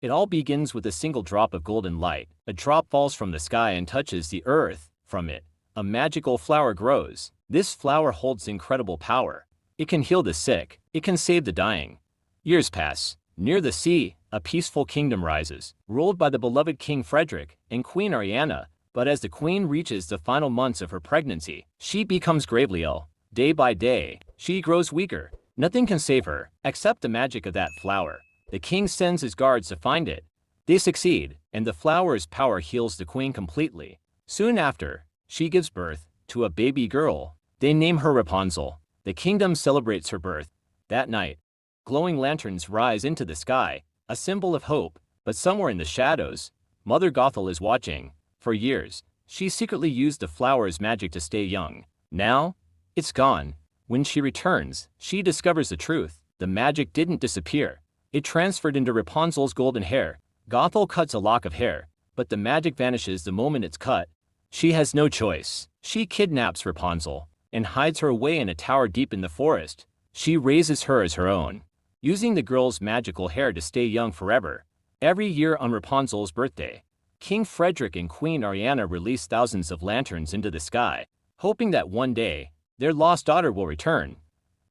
It all begins with a single drop of golden light. A drop falls from the sky and touches the earth. From it, a magical flower grows. This flower holds incredible power. It can heal the sick. It can save the dying. Years pass. Near the sea, a peaceful kingdom rises, ruled by the beloved King Frederick and Queen Ariana. But as the queen reaches the final months of her pregnancy, she becomes gravely ill. Day by day, she grows weaker. Nothing can save her, except the magic of that flower. The king sends his guards to find it. They succeed, and the flower's power heals the queen completely. Soon after, she gives birth to a baby girl. They name her Rapunzel. The kingdom celebrates her birth. That night, glowing lanterns rise into the sky, a symbol of hope. But somewhere in the shadows, Mother Gothel is watching. For years, she secretly used the flower's magic to stay young. Now, it's gone. When she returns, she discovers the truth. The magic didn't disappear. It transferred into Rapunzel's golden hair. Gothel cuts a lock of hair, but the magic vanishes the moment it's cut. She has no choice. She kidnaps Rapunzel and hides her away in a tower deep in the forest. She raises her as her own, using the girl's magical hair to stay young forever. Every year on Rapunzel's birthday, King Frederick and Queen Ariana release thousands of lanterns into the sky, hoping that one day, their lost daughter will return.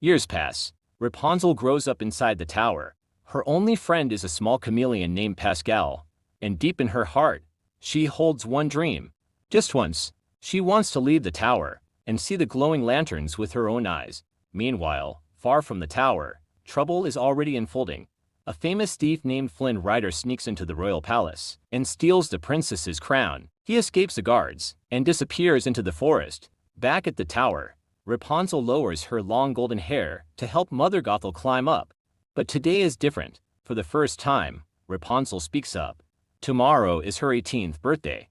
Years pass. Rapunzel grows up inside the tower. Her only friend is a small chameleon named Pascal, and deep in her heart, she holds one dream. Just once, she wants to leave the tower and see the glowing lanterns with her own eyes. Meanwhile, far from the tower, trouble is already unfolding. A famous thief named Flynn Rider sneaks into the royal palace and steals the princess's crown. He escapes the guards and disappears into the forest. Back at the tower, Rapunzel lowers her long golden hair to help Mother Gothel climb up. But today is different. For the first time, Rapunzel speaks up. Tomorrow is her 18th birthday.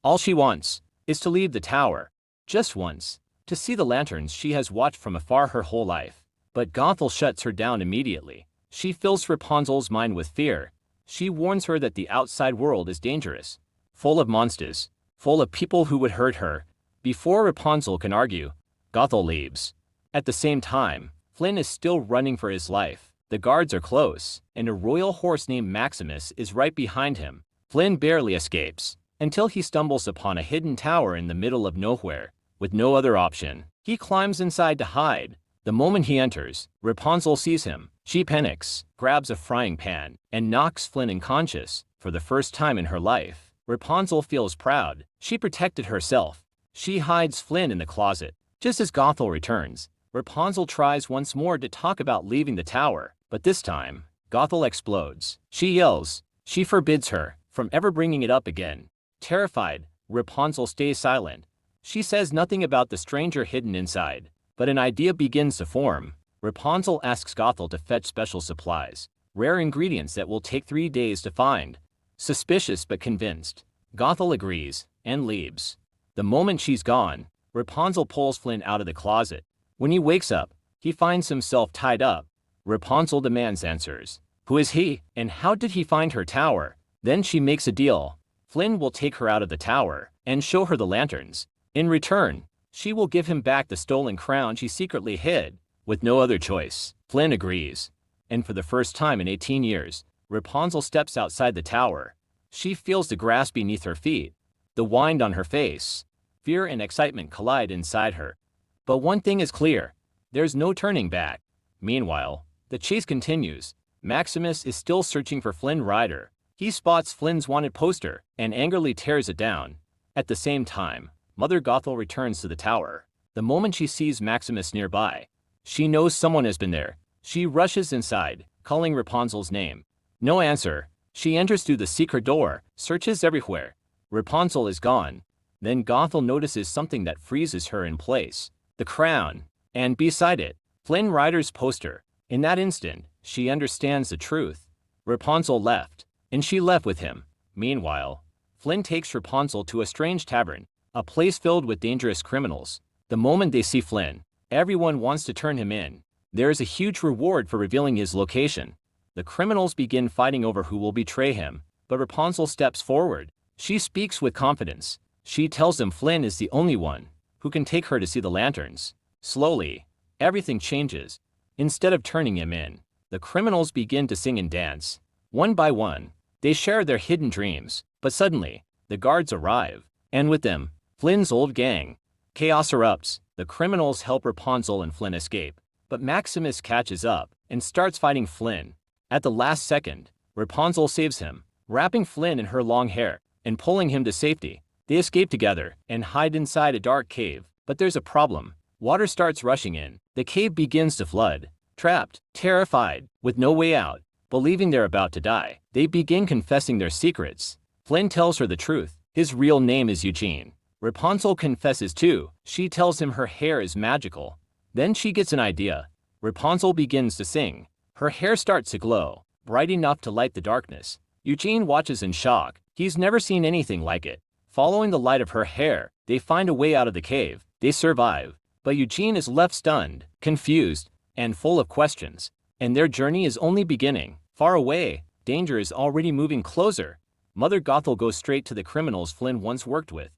All she wants is to leave the tower, just once, to see the lanterns she has watched from afar her whole life. But Gothel shuts her down immediately. She fills Rapunzel's mind with fear. She warns her that the outside world is dangerous, full of monsters, full of people who would hurt her. Before Rapunzel can argue, Gothel leaves. At the same time, Flynn is still running for his life. The guards are close, and a royal horse named Maximus is right behind him. Flynn barely escapes, until he stumbles upon a hidden tower in the middle of nowhere, with no other option. He climbs inside to hide. The moment he enters, Rapunzel sees him. She panics, grabs a frying pan, and knocks Flynn unconscious. For the first time in her life, Rapunzel feels proud. She protected herself. She hides Flynn in the closet. Just as Gothel returns, Rapunzel tries once more to talk about leaving the tower, but this time, Gothel explodes. She yells. She forbids her from ever bringing it up again. Terrified, Rapunzel stays silent. She says nothing about the stranger hidden inside, but an idea begins to form. Rapunzel asks Gothel to fetch special supplies, rare ingredients that will take 3 days to find. Suspicious but convinced, Gothel agrees and leaves. The moment she's gone, Rapunzel pulls Flynn out of the closet. When he wakes up, he finds himself tied up. Rapunzel demands answers. Who is he, and how did he find her tower? Then she makes a deal. Flynn will take her out of the tower and show her the lanterns. In return, she will give him back the stolen crown she secretly hid. With no other choice, Flynn agrees. And for the first time in 18 years, Rapunzel steps outside the tower. She feels the grass beneath her feet, the wind on her face. Fear and excitement collide inside her. But one thing is clear, there's no turning back. Meanwhile, the chase continues. Maximus is still searching for Flynn Rider. He spots Flynn's wanted poster and angrily tears it down. At the same time, Mother Gothel returns to the tower. The moment she sees Maximus nearby, she knows someone has been there. She rushes inside, calling Rapunzel's name. No answer. She enters through the secret door, searches everywhere. Rapunzel is gone. Then Gothel notices something that freezes her in place. The crown. And beside it, Flynn Rider's poster. In that instant, she understands the truth. Rapunzel left, and she left with him. Meanwhile, Flynn takes Rapunzel to a strange tavern, a place filled with dangerous criminals. The moment they see Flynn, everyone wants to turn him in. There is a huge reward for revealing his location. The criminals begin fighting over who will betray him, but Rapunzel steps forward. She speaks with confidence. She tells them Flynn is the only one who can take her to see the lanterns. Slowly, everything changes. Instead of turning him in, the criminals begin to sing and dance. One by one, They share their hidden dreams, but suddenly, the guards arrive, and with them, Flynn's old gang. Chaos erupts, the criminals help Rapunzel and Flynn escape, but Maximus catches up and starts fighting Flynn. At the last second, Rapunzel saves him, wrapping Flynn in her long hair and pulling him to safety. They escape together and hide inside a dark cave, but there's a problem. Water starts rushing in, the cave begins to flood. Trapped, terrified, with no way out, believing they're about to die, they begin confessing their secrets. Flynn tells her the truth. His real name is Eugene. Rapunzel confesses too. She tells him her hair is magical. Then she gets an idea. Rapunzel begins to sing. Her hair starts to glow, bright enough to light the darkness. Eugene watches in shock. He's never seen anything like it. Following the light of her hair, they find a way out of the cave. They survive. But Eugene is left stunned, confused, and full of questions. And their journey is only beginning. Far away, danger is already moving closer. Mother Gothel goes straight to the criminals Flynn once worked with.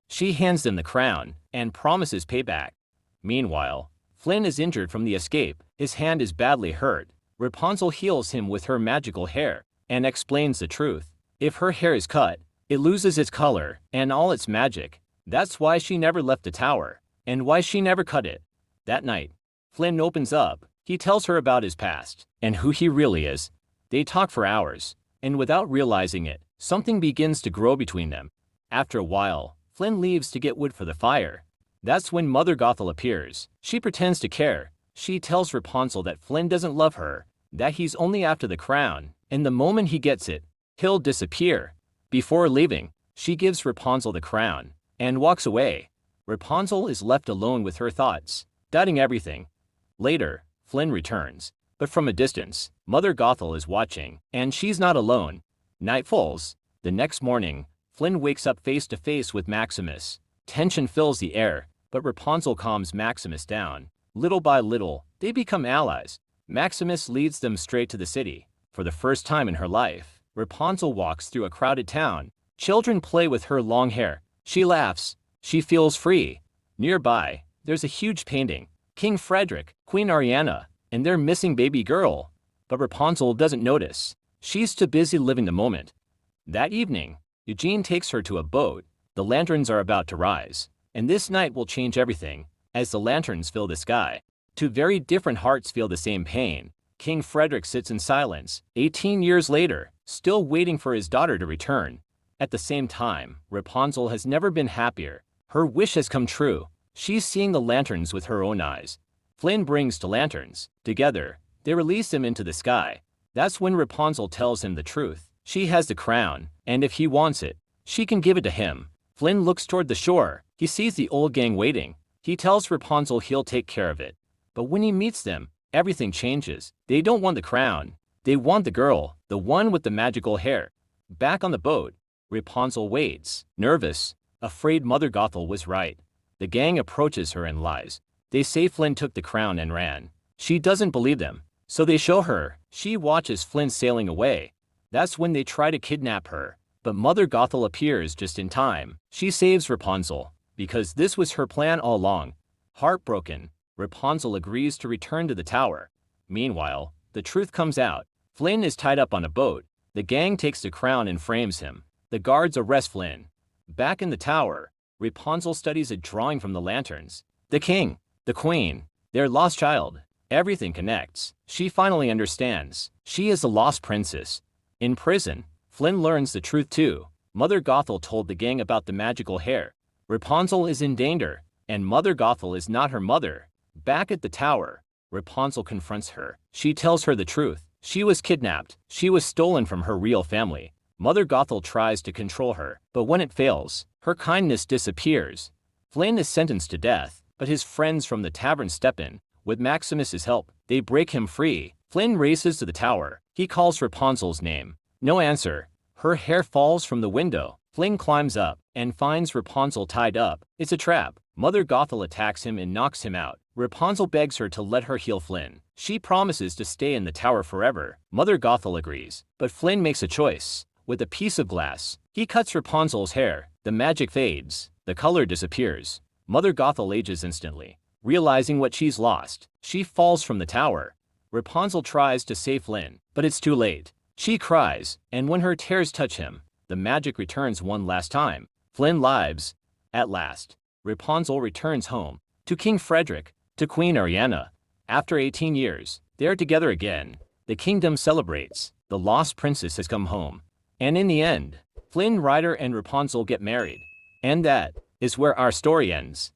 She hands them the crown and promises payback. Meanwhile, Flynn is injured from the escape. His hand is badly hurt. Rapunzel heals him with her magical hair and explains the truth. If her hair is cut, it loses its color and all its magic. That's why she never left the tower, and why she never cut it. That night, Flynn opens up. He tells her about his past and who he really is. They talk for hours, and without realizing it, something begins to grow between them. After a while, Flynn leaves to get wood for the fire. That's when Mother Gothel appears. She pretends to care. She tells Rapunzel that Flynn doesn't love her, that he's only after the crown, and the moment he gets it, he'll disappear. Before leaving, she gives Rapunzel the crown and walks away. Rapunzel is left alone with her thoughts, doubting everything. Later, Flynn returns, but from a distance. Mother Gothel is watching, and she's not alone. Night falls. The next morning, Flynn wakes up face to face with Maximus. Tension fills the air, but Rapunzel calms Maximus down. Little by little, they become allies. Maximus leads them straight to the city. For the first time in her life, Rapunzel walks through a crowded town. Children play with her long hair. She laughs. She feels free. Nearby, there's a huge painting. King Frederick, Queen Ariana, and their missing baby girl. But Rapunzel doesn't notice. She's too busy living the moment. That evening, Eugene takes her to a boat. The lanterns are about to rise, and this night will change everything. As the lanterns fill the sky, two very different hearts feel the same pain. King Frederick sits in silence, 18 years later, still waiting for his daughter to return. At the same time, Rapunzel has never been happier. Her wish has come true. She's seeing the lanterns with her own eyes. Flynn brings two lanterns. Together, they release him into the sky. That's when Rapunzel tells him the truth. She has the crown, and if he wants it, she can give it to him. Flynn looks toward the shore. He sees the old gang waiting. He tells Rapunzel he'll take care of it. But when he meets them, everything changes. They don't want the crown. They want the girl, the one with the magical hair. Back on the boat, Rapunzel waits, nervous, afraid Mother Gothel was right. The gang approaches her and lies. They say Flynn took the crown and ran. She doesn't believe them, so they show her. She watches Flynn sailing away. That's when they try to kidnap her. But Mother Gothel appears just in time. She saves Rapunzel, because this was her plan all along. Heartbroken, Rapunzel agrees to return to the tower. Meanwhile, the truth comes out. Flynn is tied up on a boat. The gang takes the crown and frames him. The guards arrest Flynn. Back in the tower, Rapunzel studies a drawing from the lanterns. The king, the queen, their lost child. Everything connects. She finally understands. She is the lost princess. In prison, Flynn learns the truth too. Mother Gothel told the gang about the magical hair. Rapunzel is in danger, and Mother Gothel is not her mother. Back at the tower, Rapunzel confronts her. She tells her the truth. She was kidnapped. She was stolen from her real family. Mother Gothel tries to control her, but when it fails, her kindness disappears. Flynn is sentenced to death, but his friends from the tavern step in. With Maximus's help, they break him free. Flynn races to the tower. He calls Rapunzel's name. No answer. Her hair falls from the window. Flynn climbs up and finds Rapunzel tied up. It's a trap. Mother Gothel attacks him and knocks him out. Rapunzel begs her to let her heal Flynn. She promises to stay in the tower forever. Mother Gothel agrees, but Flynn makes a choice. With a piece of glass, he cuts Rapunzel's hair. The magic fades. The color disappears. Mother Gothel ages instantly. Realizing what she's lost, she falls from the tower. Rapunzel tries to save Flynn, but it's too late. She cries, and when her tears touch him, the magic returns one last time. Flynn lives. At last, Rapunzel returns home, to King Frederick, to Queen Ariana. After 18 years, they are together again. The kingdom celebrates. The lost princess has come home. And in the end, Flynn Rider and Rapunzel get married. And that is where our story ends.